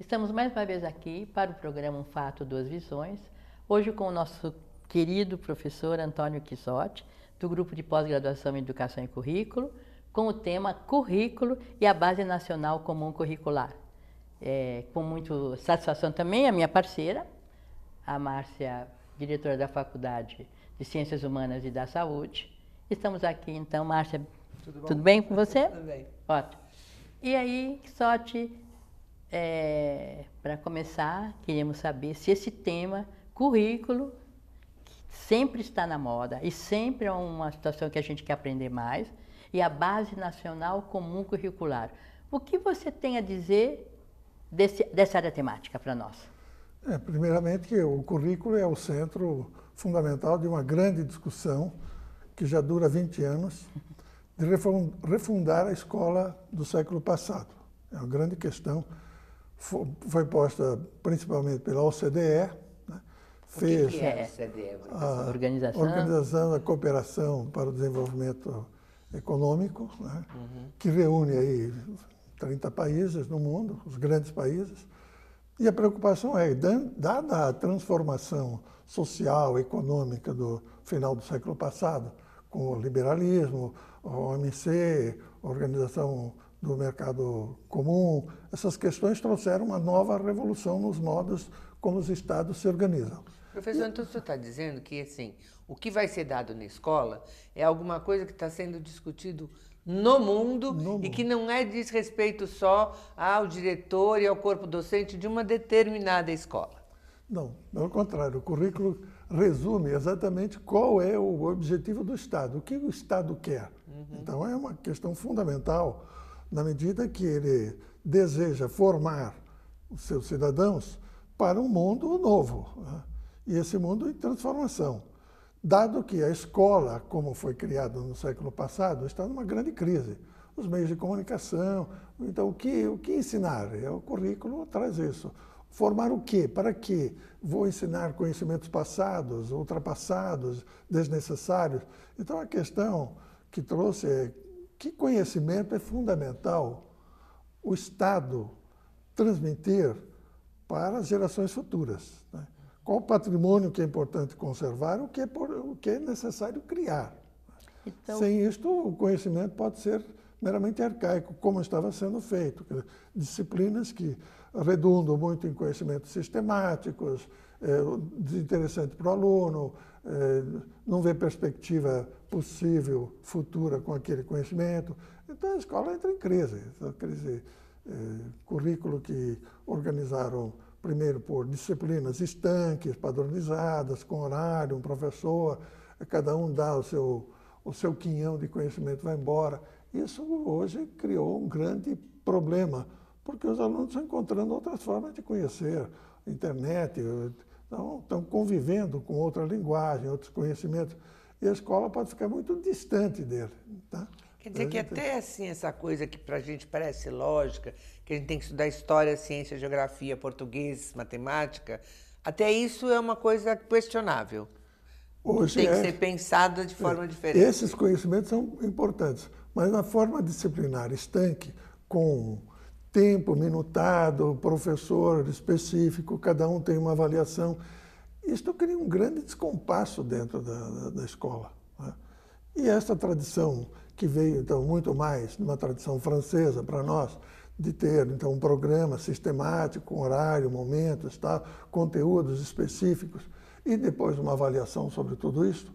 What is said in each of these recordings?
Estamos mais uma vez aqui para o programa Um Fato, Duas Visões, hoje com o nosso querido professor Antônio Quisotti, do Grupo de Pós-Graduação em Educação e Currículo, com o tema Currículo e a Base Nacional Comum Curricular. Com muita satisfação também a minha parceira, a Márcia, diretora da Faculdade de Ciências Humanas e da Saúde. Estamos aqui então, Márcia, tudo bem com você? Tudo bem. Ótimo. E aí, Quisotti, para começar, queríamos saber se esse tema, currículo, que sempre está na moda e sempre é uma situação que a gente quer aprender mais, e a Base Nacional Comum Curricular. O que você tem a dizer dessa área temática para nós? Primeiramente, que o currículo é o centro fundamental de uma grande discussão que já dura 20 anos, de refundar a escola do século passado. É uma grande questão. Foi posta principalmente pela OCDE, né? Fez o que é a OCDE? A Organização da Cooperação para o Desenvolvimento Econômico, né? Que reúne aí 30 países no mundo, os grandes países. E a preocupação é, dada a transformação social, econômica do final do século passado, com o liberalismo, a OMC, a Organização do Mercado Comum, essas questões trouxeram uma nova revolução nos modos como os estados se organizam. Professor, então o senhor está dizendo que assim, o que vai ser dado na escola é alguma coisa que está sendo discutido no mundo e que não diz respeito só ao diretor e ao corpo docente de uma determinada escola. Não, pelo contrário, o currículo resume exatamente qual é o objetivo do Estado, o que o Estado quer. Então é uma questão fundamental na medida que ele deseja formar os seus cidadãos para um mundo novo, né? E esse mundo em transformação. Dado que a escola, como foi criada no século passado, está numa grande crise. Os meios de comunicação, então o que ensinar? O currículo traz isso. Formar o quê? Para quê? Vou ensinar conhecimentos passados, ultrapassados, desnecessários? Então a questão que trouxe é que conhecimento é fundamental o Estado transmitir para as gerações futuras, né? Qual o patrimônio que é importante conservar, o que é necessário criar. Então, sem isto, o conhecimento pode ser meramente arcaico, como estava sendo feito. Disciplinas que redundam muito em conhecimentos sistemáticos, desinteressante para o aluno, não vê perspectiva possível futura com aquele conhecimento. Então a escola entra em crise. Essa crise, currículo que organizaram primeiro por disciplinas estanques, padronizadas, com horário, um professor, cada um dá o seu quinhão de conhecimento, vai embora. Isso hoje criou um grande problema, porque os alunos estão encontrando outras formas de conhecer, internet, estão convivendo com outra linguagem, outros conhecimentos, e a escola pode ficar muito distante dele. Tá? Quer dizer que até assim, essa coisa que para a gente parece lógica, que a gente tem que estudar história, ciência, geografia, português, matemática, até isso é uma coisa questionável. Hoje tem que ser pensada de forma diferente. Esses conhecimentos são importantes, mas na forma disciplinar estanque, com tempo minutado, professor específico, cada um tem uma avaliação, isto cria um grande descompasso dentro da escola, né? E essa tradição que veio, então, muito mais de uma tradição francesa para nós, de ter, então, um programa sistemático, com horário, momentos, tá, conteúdos específicos, e depois uma avaliação sobre tudo isso,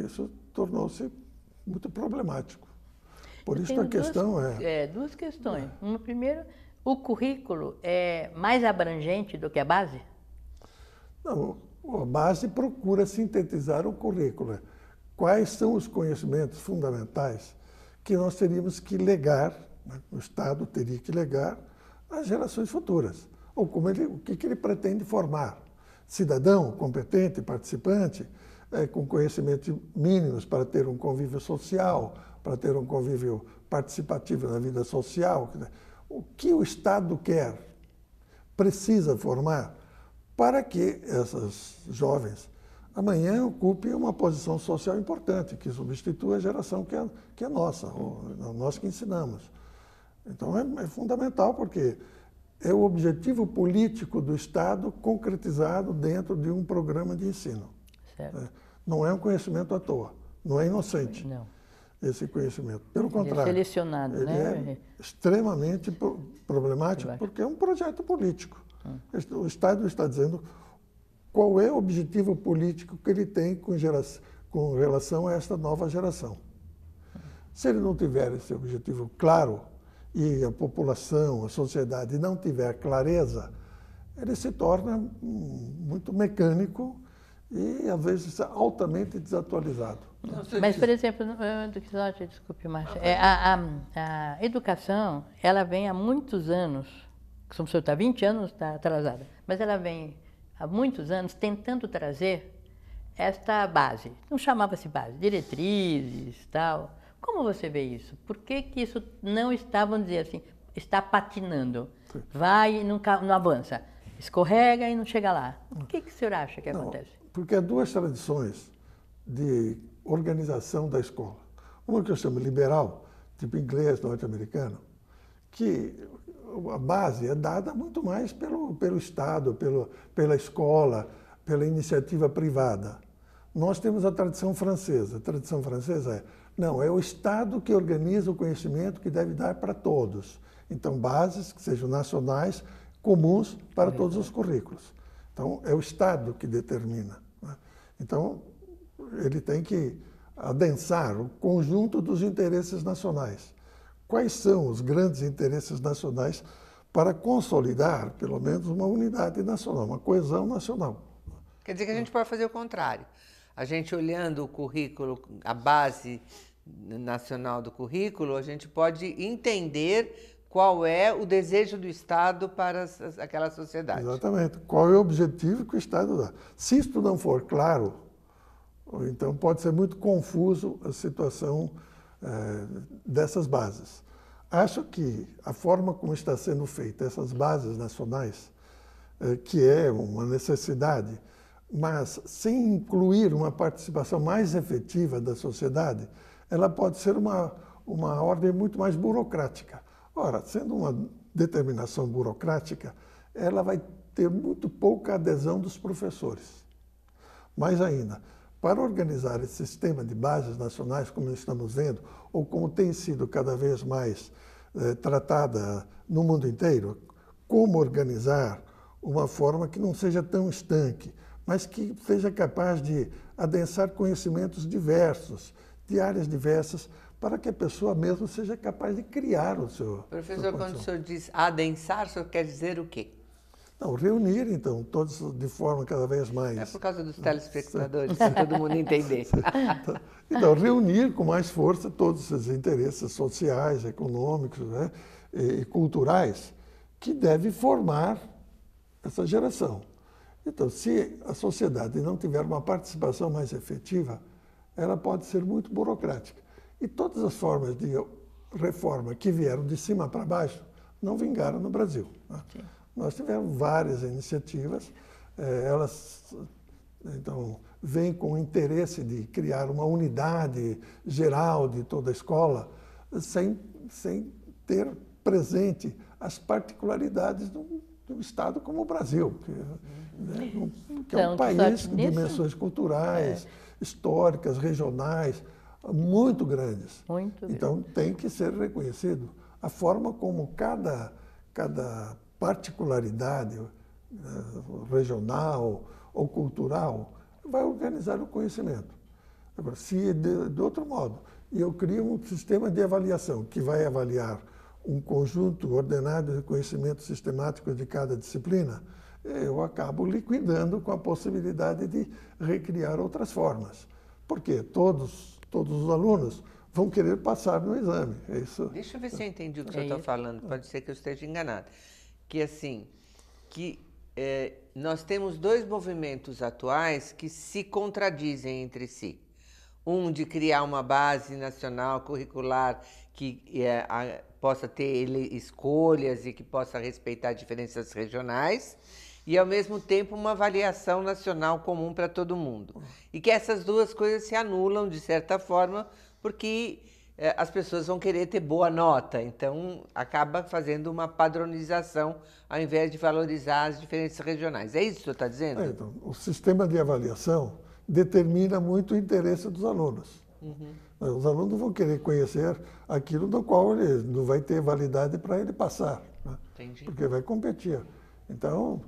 isso tornou-se muito problemático. Por isso a questão duas questões. Uma, primeiro, o currículo é mais abrangente do que a base? Não, a base procura sintetizar o currículo. Quais são os conhecimentos fundamentais que nós teríamos que legar, né, o Estado teria que legar às gerações futuras? Ou o que ele pretende formar? Cidadão competente, participante, com conhecimentos mínimos para ter um convívio social, para ter um convívio participativo na vida social. O que o Estado quer, precisa formar para que essas jovens amanhã ocupem uma posição social importante, que substitua a geração que é nossa, nós que ensinamos. Então é fundamental, porque é o objetivo político do Estado concretizado dentro de um programa de ensino. Certo. Não é um conhecimento à toa, não é inocente. Não. Esse conhecimento. Pelo contrário, Ele é selecionado, ele né? é extremamente problemático porque é um projeto político. O Estado está dizendo qual é o objetivo político que ele tem com relação a esta nova geração. Se ele não tiver esse objetivo claro e a população, a sociedade não tiver clareza, ele se torna muito mecânico e, às vezes, altamente desatualizado. Mas, por exemplo, desculpe, Márcia, a educação, ela vem há muitos anos, como o senhor está 20 anos, está atrasada, mas ela vem há muitos anos tentando trazer esta base, não chamava-se base, diretrizes, tal. Como você vê isso? Por que que isso não está, vamos dizer assim, está patinando? Vai e não avança, escorrega e não chega lá. O que que o senhor acha que acontece? Porque há duas tradições de organização da escola. Uma que eu chamo liberal, tipo inglês, norte-americano, que a base é dada muito mais pelo Estado, pela escola, pela iniciativa privada. Nós temos a tradição francesa. A tradição francesa é o Estado que organiza o conhecimento que deve dar para todos. Então, bases que sejam nacionais, comuns para todos os currículos. Então, é o Estado que determina. Então, ele tem que adensar o conjunto dos interesses nacionais. Quais são os grandes interesses nacionais para consolidar, pelo menos, uma unidade nacional, uma coesão nacional? Quer dizer que a gente pode fazer o contrário. A gente olhando o currículo, a base nacional do currículo, a gente pode entender qual é o desejo do Estado para aquela sociedade. Exatamente. Qual é o objetivo que o Estado dá. Se isto não for claro, então pode ser muito confuso a situação dessas bases. Acho que a forma como está sendo feita essas bases nacionais, que é uma necessidade, mas sem incluir uma participação mais efetiva da sociedade, ela pode ser uma ordem muito mais burocrática. Ora, sendo uma determinação burocrática, ela vai ter muito pouca adesão dos professores. Mais ainda, para organizar esse sistema de bases nacionais, como estamos vendo, ou como tem sido cada vez mais tratada no mundo inteiro, como organizar uma forma que não seja tão estanque, mas que seja capaz de adensar conhecimentos diversos, de áreas diversas, para que a pessoa mesmo seja capaz de criar o seu... Professor, quando o senhor diz adensar, o senhor quer dizer o quê? Não, reunir, então, todos de forma cada vez mais... É por causa dos telespectadores, para todo mundo entender. Então, reunir com mais força todos esses interesses sociais, econômicos, né, e culturais que devem formar essa geração. Então, se a sociedade não tiver uma participação mais efetiva, ela pode ser muito burocrática. E todas as formas de reforma que vieram de cima para baixo não vingaram no Brasil. Né? Nós tivemos várias iniciativas, elas então vêm com o interesse de criar uma unidade geral de toda a escola, sem ter presente as particularidades do Estado como o Brasil, que é um país com dimensões culturais, históricas, regionais, muito grandes. Então, tem que ser reconhecido a forma como cada particularidade regional ou cultural vai organizar o conhecimento. Agora, se de outro modo, eu crio um sistema de avaliação que vai avaliar um conjunto ordenado de conhecimentos sistemáticos de cada disciplina, eu acabo liquidando com a possibilidade de recriar outras formas. Porque todos os alunos vão querer passar no exame. É isso. Deixa eu ver se eu entendi o que o senhor está falando, pode ser que eu esteja enganado. Que assim, nós temos dois movimentos atuais que se contradizem entre si. Um de criar uma base nacional curricular que possa ter escolhas e que possa respeitar diferenças regionais, e, ao mesmo tempo, uma avaliação nacional comum para todo mundo. E que essas duas coisas se anulam, de certa forma, porque as pessoas vão querer ter boa nota. Então, acaba fazendo uma padronização ao invés de valorizar as diferenças regionais. É isso que o senhor está dizendo? Então, o sistema de avaliação determina muito o interesse dos alunos. Os alunos vão querer conhecer aquilo do qual ele não vai ter validade para ele passar, né? Entendi. Porque vai competir. Então,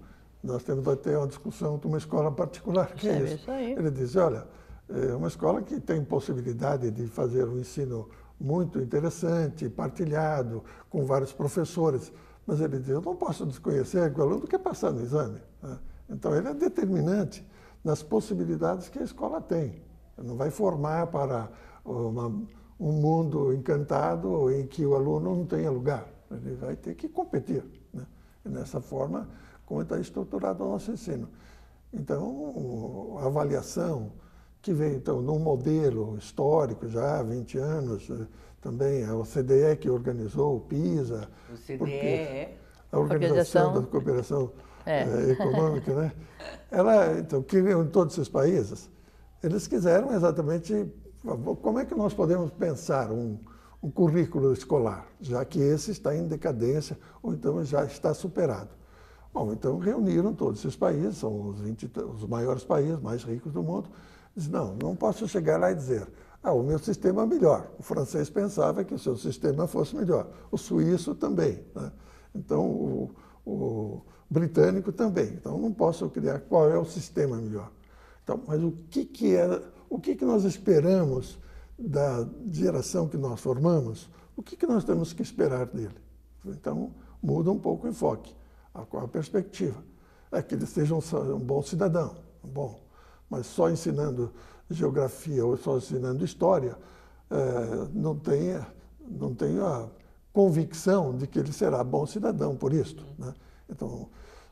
nós temos até uma discussão com uma escola particular, que é isso. Ele diz, olha, é uma escola que tem possibilidade de fazer um ensino muito interessante, partilhado, com vários professores, mas ele diz, eu não posso desconhecer que o aluno quer passar no exame, né? Então, ele é determinante nas possibilidades que a escola tem. Não vai formar para um mundo encantado em que o aluno não tenha lugar. Ele vai ter que competir, né? E nessa forma, como está estruturado o nosso ensino. Então, a avaliação que veio, então, num modelo histórico já há 20 anos, também a OCDE que organizou o PISA. O CDE é? A Organização da Cooperação Econômica, né? Ela, então, criou em todos esses países, eles quiseram exatamente como é que nós podemos pensar um currículo escolar, já que esse está em decadência ou então já está superado. Bom, então reuniram todos esses países, são os maiores países, mais ricos do mundo. Diz, não posso chegar lá e dizer, o meu sistema é melhor. O francês pensava que o seu sistema fosse melhor. O suíço também, né? Então, o britânico também. Então, não posso criar qual é o sistema melhor. Então, mas o que nós esperamos da geração que nós formamos? O que nós temos que esperar dele? Então, muda um pouco o enfoque, a perspectiva. É que ele seja um bom cidadão, bom, mas só ensinando geografia ou só ensinando história, não tenho a convicção de que ele será bom cidadão por isso, né? Então,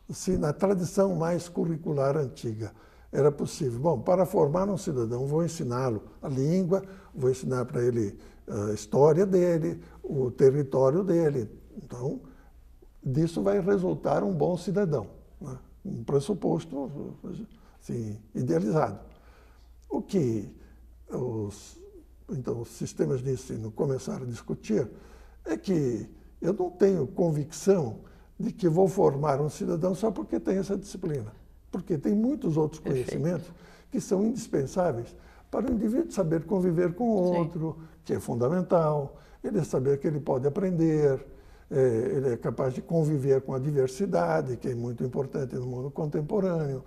se na tradição mais curricular antiga era possível, bom, para formar um cidadão, vou ensiná-lo a língua, vou ensinar para ele a história dele, o território dele. Então, disso vai resultar um bom cidadão, né? Um pressuposto assim, idealizado. O que os sistemas de ensino começaram a discutir é que eu não tenho convicção de que vou formar um cidadão só porque tem essa disciplina. Porque tem muitos outros conhecimentos que são indispensáveis para o indivíduo saber conviver com o outro, que é fundamental, ele saber que ele pode aprender, ele é capaz de conviver com a diversidade, que é muito importante no mundo contemporâneo,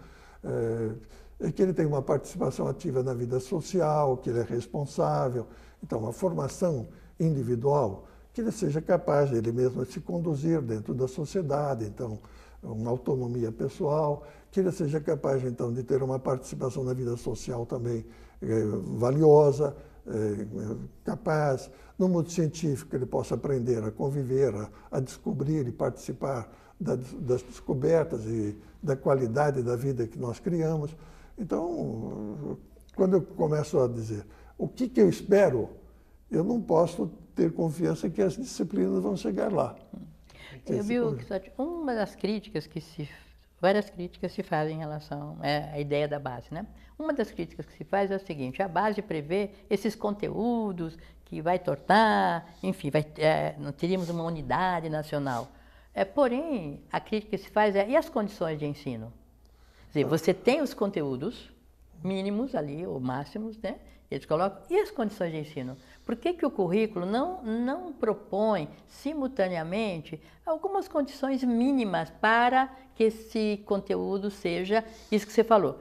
que ele tem uma participação ativa na vida social, que ele é responsável. Então, uma formação individual, que ele seja capaz de ele mesmo se conduzir dentro da sociedade, então, uma autonomia pessoal, que ele seja capaz, então, de ter uma participação na vida social também valiosa, capaz, no mundo científico, ele possa aprender a conviver, a descobrir e participar das descobertas e da qualidade da vida que nós criamos. Então, quando eu começo a dizer o que eu espero, eu não posso ter confiança que as disciplinas vão chegar lá. Eu vi uma das críticas várias críticas se fazem em relação à ideia da base, né? Uma das críticas que se faz é o seguinte: a base prevê esses conteúdos que vai tornar, enfim, não teríamos uma unidade nacional. Porém, a crítica que se faz e as condições de ensino? Quer dizer, você tem os conteúdos mínimos ali, ou máximos, né? Eles colocam, e as condições de ensino? Por que o currículo não propõe simultaneamente algumas condições mínimas para que esse conteúdo seja isso que você falou?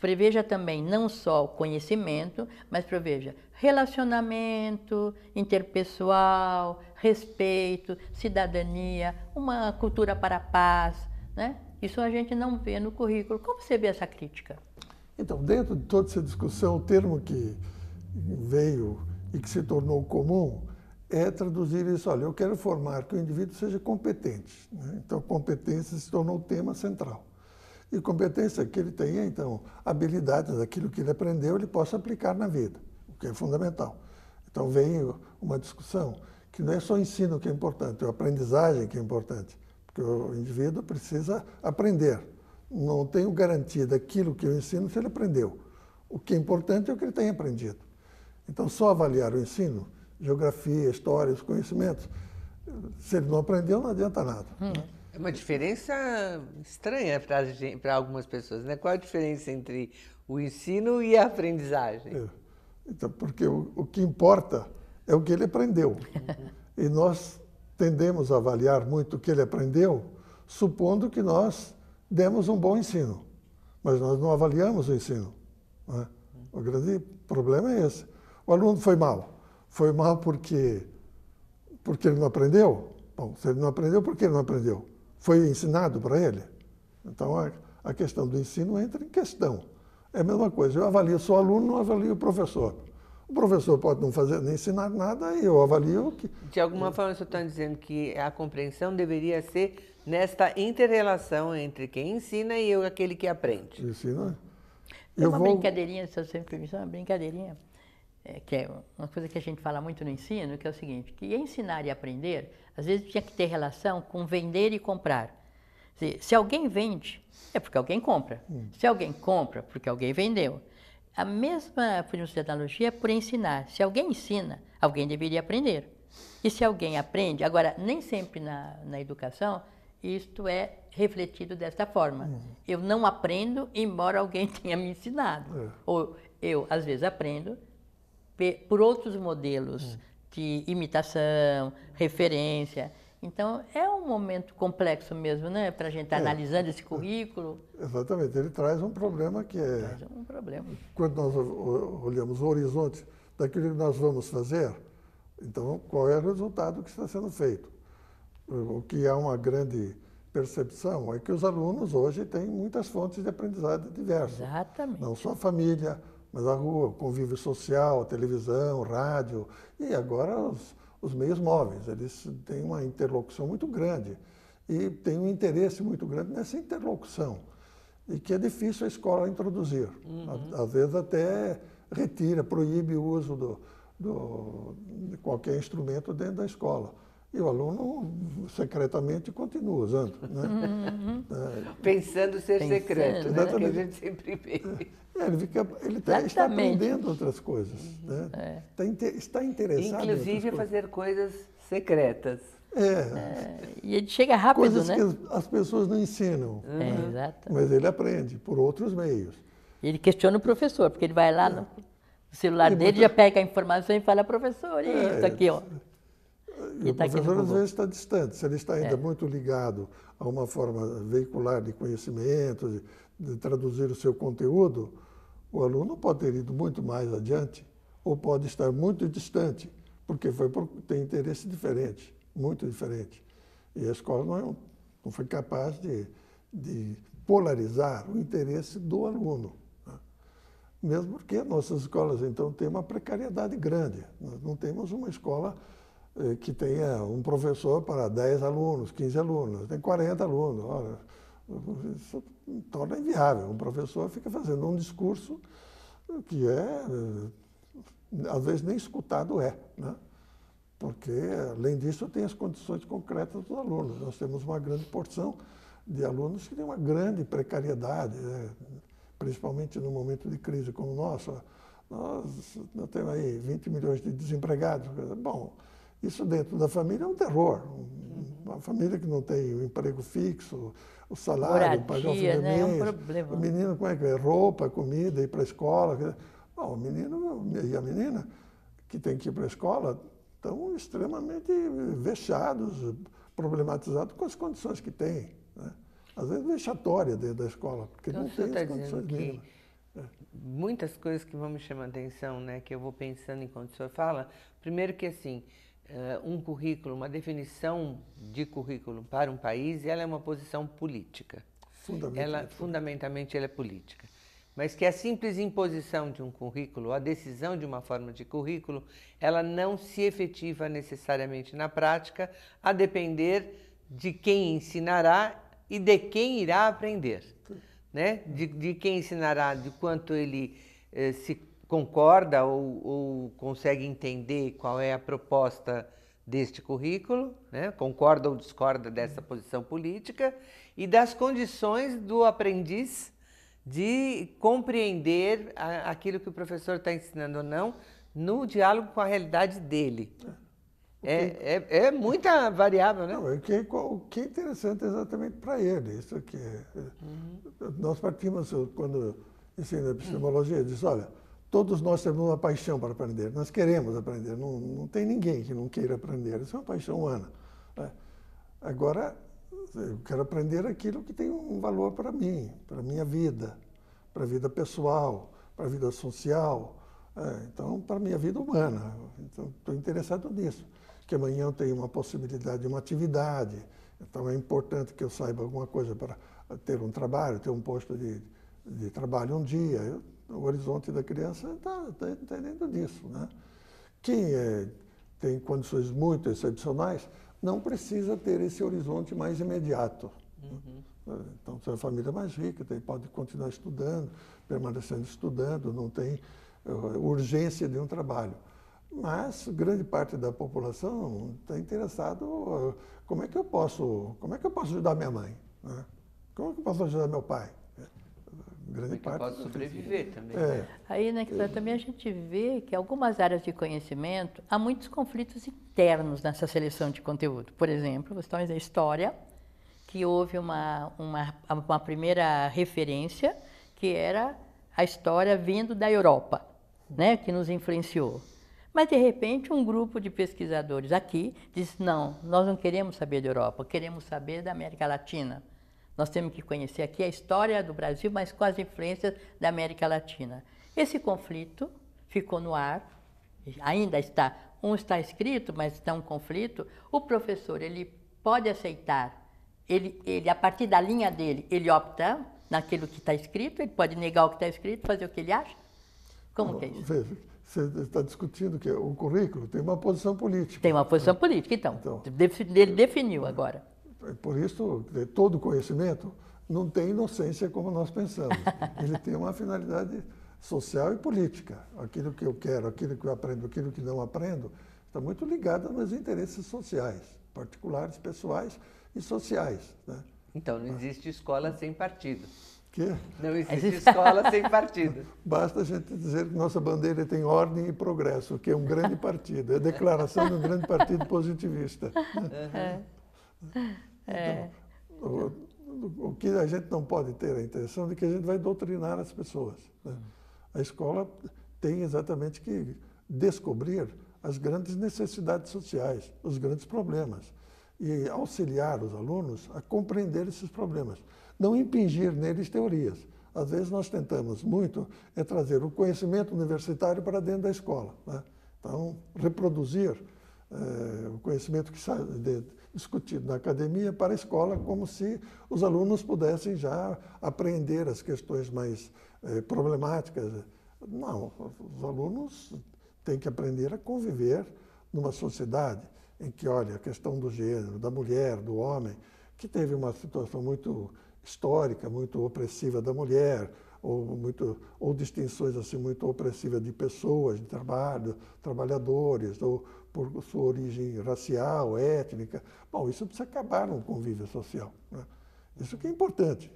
Preveja também não só o conhecimento, mas preveja relacionamento interpessoal, respeito, cidadania, uma cultura para a paz, né? Isso a gente não vê no currículo. Como você vê essa crítica? Então, dentro de toda essa discussão, o termo que veio e que se tornou comum é traduzir isso. Olha, eu quero formar que o indivíduo seja competente, né? Então, competência se tornou o tema central. E competência é que ele tenha, então, habilidades daquilo que ele aprendeu, ele possa aplicar na vida, o que é fundamental. Então, veio uma discussão que não é só o ensino que é importante, é a aprendizagem que é importante, porque o indivíduo precisa aprender. Não tenho garantia daquilo que eu ensino se ele aprendeu. O que é importante é o que ele tem aprendido. Então, só avaliar o ensino geografia, história, os conhecimentos. Se ele não aprendeu, não adianta nada. É uma diferença estranha para algumas pessoas, né? Qual a diferença entre o ensino e a aprendizagem? Então, porque o que importa é o que ele aprendeu. E nós tendemos a avaliar muito o que ele aprendeu, supondo que nós demos um bom ensino. Mas nós não avaliamos o ensino. Não é? O grande problema é esse. O aluno foi mal. Foi mal porque ele não aprendeu? Bom, se ele não aprendeu, por que ele não aprendeu? Foi ensinado para ele? Então, a questão do ensino entra em questão. É a mesma coisa, eu avalio só o aluno, não avalio o professor. O professor pode não fazer, nem ensinar nada, e eu avalio que... De alguma forma, você está dizendo que a compreensão deveria ser nesta inter-relação entre quem ensina e aquele que aprende. Ensina. Tem uma brincadeirinha, se você me permite, uma brincadeirinha, que é uma coisa que a gente fala muito no ensino, que é o seguinte, que ensinar e aprender, às vezes tinha que ter relação com vender e comprar. Se alguém vende, é porque alguém compra. Se alguém compra, porque alguém vendeu. A mesma analogia é por ensinar. Se alguém ensina, alguém deveria aprender. E se alguém aprende, agora, nem sempre na educação, isto é refletido desta forma. Eu não aprendo, embora alguém tenha me ensinado. Ou eu, às vezes, aprendo por outros modelos de imitação, referência. Então, é um momento complexo mesmo, né? Para a gente estar analisando esse currículo. Exatamente, ele traz um problema que é... Traz um problema. Quando nós olhamos o horizonte daquilo que nós vamos fazer, então, qual é o resultado que está sendo feito? O que há uma grande percepção é que os alunos hoje têm muitas fontes de aprendizado diversas. Exatamente. Não só a família, mas a rua, o convívio social, a televisão, rádio e agora os meios móveis. Eles têm uma interlocução muito grande e têm um interesse muito grande nessa interlocução e que é difícil a escola introduzir. Às vezes até retira, proíbe o uso de qualquer instrumento dentro da escola. E o aluno secretamente continua usando. Né? Pensando ser secreto, né? Que a gente sempre vê. Ele está aprendendo outras coisas. Né? Está interessado inclusive em outras fazer coisas secretas. E ele chega rápido, coisas né? que as pessoas não ensinam. Exato. Mas ele aprende por outros meios. Ele questiona o professor, porque ele vai lá no celular dele, já pega a informação e fala, professor, isso aqui, ó. E o professor, às vezes, está distante. Se ele está ainda muito ligado a uma forma veicular de conhecimento, de traduzir o seu conteúdo, o aluno pode ter ido muito mais adiante ou pode estar muito distante, porque tem interesse diferente, muito diferente. E a escola não foi capaz de polarizar o interesse do aluno. Né? Mesmo porque nossas escolas, então, têm uma precariedade grande. Nós não temos uma escola que tenha um professor para 10 alunos, 15 alunos, tem 40 alunos. Olha, isso torna inviável. Um professor fica fazendo um discurso que às vezes nem escutado né? Porque, além disso, tem as condições concretas dos alunos. Nós temos uma grande porção de alunos que têm uma grande precariedade, né? Principalmente no momento de crise como o nosso. Nós temos aí 20 milhões de desempregados. Bom, isso dentro da família é um terror. Uma família que não tem um emprego fixo, o salário, pagar o fim do mês. É um problema. O menino, como é que é? Roupa, comida, ir para a escola. Bom, o menino e a menina que tem que ir para a escola estão extremamente vexados, problematizados com as condições que têm. Né? Às vezes vexatória dentro da escola, porque então, não tem as condições mínimas. Muitas coisas que vão me chamar a atenção, né, que eu vou pensando enquanto o senhor fala. Primeiro que, assim, um currículo, uma definição de currículo para um país, ela é uma posição política. Fundamentalmente ela é política. Mas que a simples imposição de um currículo, a decisão de uma forma de currículo, ela não se efetiva necessariamente na prática, a depender de quem ensinará e de quem irá aprender. Né? De quem ensinará, de quanto ele se concorda ou consegue entender qual é a proposta deste currículo, né? Concorda ou discorda dessa posição política, e das condições do aprendiz de compreender aquilo que o professor está ensinando ou não, no diálogo com a realidade dele. É muita variável, né? Não, o que é interessante exatamente para ele. Isso aqui nós partimos, quando ensino epistemologia, diz, olha, todos nós temos uma paixão para aprender, nós queremos aprender, não tem ninguém que não queira aprender, isso é uma paixão humana. Né? Agora, eu quero aprender aquilo que tem um valor para mim, para a minha vida, para a vida pessoal, para a vida social, então, para a minha vida humana. Então, estou interessado nisso. Que amanhã eu tenho uma possibilidade de uma atividade, então é importante que eu saiba alguma coisa para ter um trabalho, ter um posto de trabalho um dia. O horizonte da criança está dentro disso. Né? Quem tem condições muito excepcionais não precisa ter esse horizonte mais imediato. Então, se é uma família mais rica, pode continuar estudando, permanecendo estudando, não tem urgência de um trabalho. Mas grande parte da população está interessado como é que eu posso ajudar minha mãe, né? Como é que eu posso ajudar meu pai? Grande parte pode sobreviver também. Aí, né, também a gente vê que algumas áreas de conhecimento há muitos conflitos internos nessa seleção de conteúdo. Por exemplo, você está dizendo história, que houve uma primeira referência, que era a história vindo da Europa, né, que nos influenciou. Mas, de repente, um grupo de pesquisadores aqui disse, não, nós não queremos saber da Europa, queremos saber da América Latina. Nós temos que conhecer aqui a história do Brasil, mas com as influências da América Latina. Esse conflito ficou no ar, ainda está, está escrito, mas está um conflito. O professor, ele pode aceitar, ele a partir da linha dele, ele opta naquilo que está escrito, ele pode negar o que está escrito, fazer o que ele acha? Como que é isso? Veja, você está discutindo que o currículo tem uma posição política. Tem uma posição política, então. Ele definiu agora. Por isso, todo conhecimento não tem inocência como nós pensamos. Ele tem uma finalidade social e política. Aquilo que eu quero, aquilo que eu aprendo, aquilo que não aprendo, está muito ligado aos meus interesses sociais, particulares, pessoais e sociais. Né? Então, não existe escola sem partido. Que? Não existe escola sem partido. Basta a gente dizer que nossa bandeira tem ordem e progresso, que é um grande partido, é a declaração de um grande partido positivista. Então, o que a gente não pode ter a intenção de que a gente vai doutrinar as pessoas. Né? A escola tem exatamente que descobrir as grandes necessidades sociais, os grandes problemas, e auxiliar os alunos a compreender esses problemas. Não impingir neles teorias. Às vezes nós tentamos muito trazer o conhecimento universitário para dentro da escola. Né? Então, reproduzir o conhecimento que sai discutido na academia para a escola, como se os alunos pudessem já aprender as questões mais problemáticas. Não, os alunos têm que aprender a conviver numa sociedade em que, olha, a questão do gênero, da mulher, do homem, que teve uma situação muito histórica, muito opressiva da mulher, ou distinções assim muito opressivas de pessoas, de trabalho, trabalhadores, ou por sua origem racial, étnica. Bom, isso precisa acabar no convívio social. Né? Isso que é importante.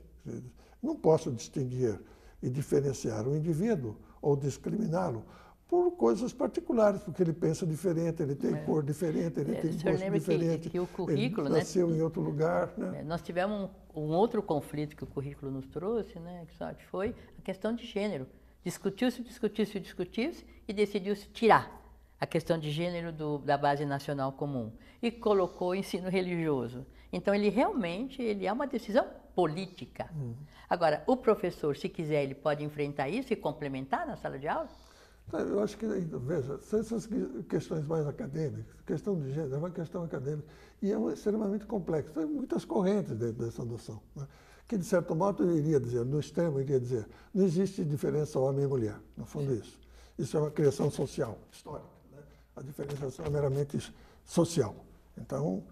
Não posso distinguir e diferenciar o indivíduo ou discriminá-lo por coisas particulares, porque ele pensa diferente, ele tem cor diferente, ele tem gosto diferente, que o currículo, ele nasceu em outro lugar. Né? Nós tivemos um outro conflito que o currículo nos trouxe, né, que foi a questão de gênero. Discutiu-se e decidiu-se tirar a questão de gênero da base nacional comum e colocou o ensino religioso. Então, ele realmente é uma decisão política. Agora, o professor, se quiser, ele pode enfrentar isso e complementar na sala de aula? Eu acho que, veja, são essas questões mais acadêmicas, a questão de gênero é uma questão acadêmica e é extremamente complexa. Tem muitas correntes dentro dessa noção, né? Que, de certo modo, eu iria dizer, no extremo, eu iria dizer, não existe diferença homem e mulher, no fundo isso. Isso é uma criação social, histórica. Né? A diferenciação é meramente social. Então,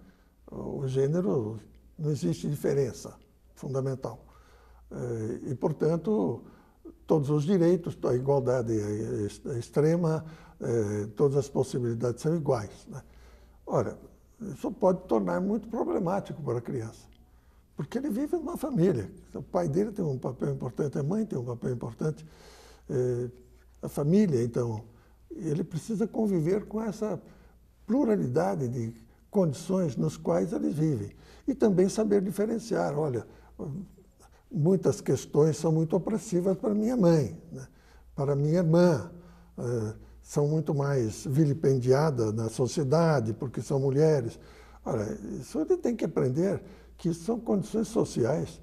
o gênero, não existe diferença fundamental. E, portanto, todos os direitos, a igualdade extrema, todas as possibilidades são iguais. Né? Ora, isso pode tornar muito problemático para a criança, porque ele vive numa família. O pai dele tem um papel importante, a mãe tem um papel importante, a família, então, ele precisa conviver com essa pluralidade de condições nos quais eles vivem. E também saber diferenciar. Olha, muitas questões são muito opressivas para minha mãe, né? Para minha irmã. São muito mais vilipendiadas na sociedade porque são mulheres. Olha, isso ele tem que aprender que são condições sociais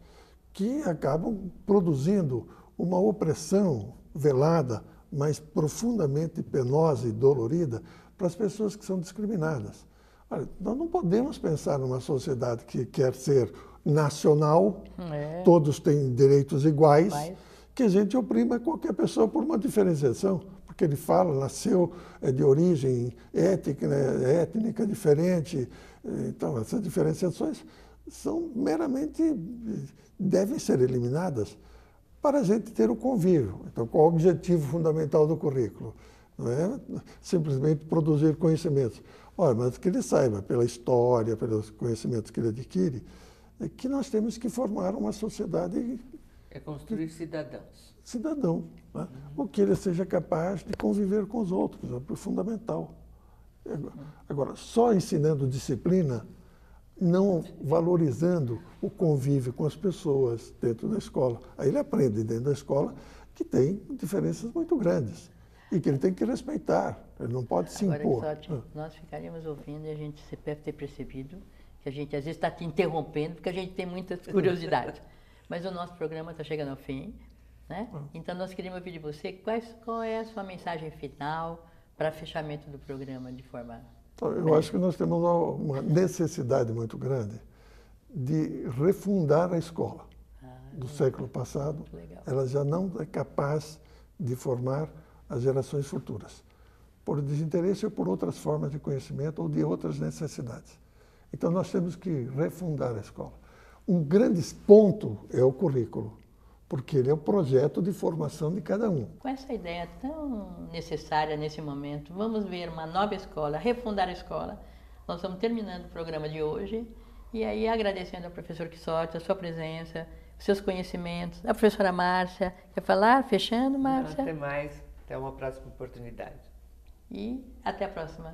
que acabam produzindo uma opressão velada, mas profundamente penosa e dolorida para as pessoas que são discriminadas. Olha, nós não podemos pensar numa sociedade que quer ser nacional, todos têm direitos iguais, que a gente oprima qualquer pessoa por uma diferenciação, porque ele fala, nasceu de origem étnica diferente. Então, essas diferenciações são devem ser eliminadas para a gente ter o convívio. Então, qual é o objetivo fundamental do currículo? Não é simplesmente produzir conhecimentos. Olha, mas que ele saiba, pela história, pelos conhecimentos que ele adquire, que nós temos que formar uma sociedade... É construir cidadãos. Cidadão. Né? O que ele seja capaz de conviver com os outros, é fundamental. Agora, só ensinando disciplina, não valorizando o convívio com as pessoas dentro da escola. Aí ele aprende dentro da escola que tem diferenças muito grandes e que ele tem que respeitar, ele não pode se impor. Agora, nós ficaríamos ouvindo e a gente deve ter percebido que a gente às vezes está te interrompendo porque a gente tem muitas curiosidades. Mas o nosso programa está chegando ao fim, né? Então nós queríamos ouvir de você qual é a sua mensagem final para fechamento do programa de forma... Eu acho que nós temos uma necessidade muito grande de refundar a escola do século passado. Ela já não é capaz de formar as gerações futuras, por desinteresse ou por outras formas de conhecimento ou de outras necessidades. Então nós temos que refundar a escola. Um grande ponto é o currículo, porque ele é o projeto de formação de cada um. Com essa ideia tão necessária nesse momento, vamos ver uma nova escola, refundar a escola. Nós estamos terminando o programa de hoje e aí agradecendo ao professor Quissotti a sua presença, os seus conhecimentos, a professora Márcia. Quer falar? Fechando, Márcia? Até mais. Até uma próxima oportunidade. E até a próxima.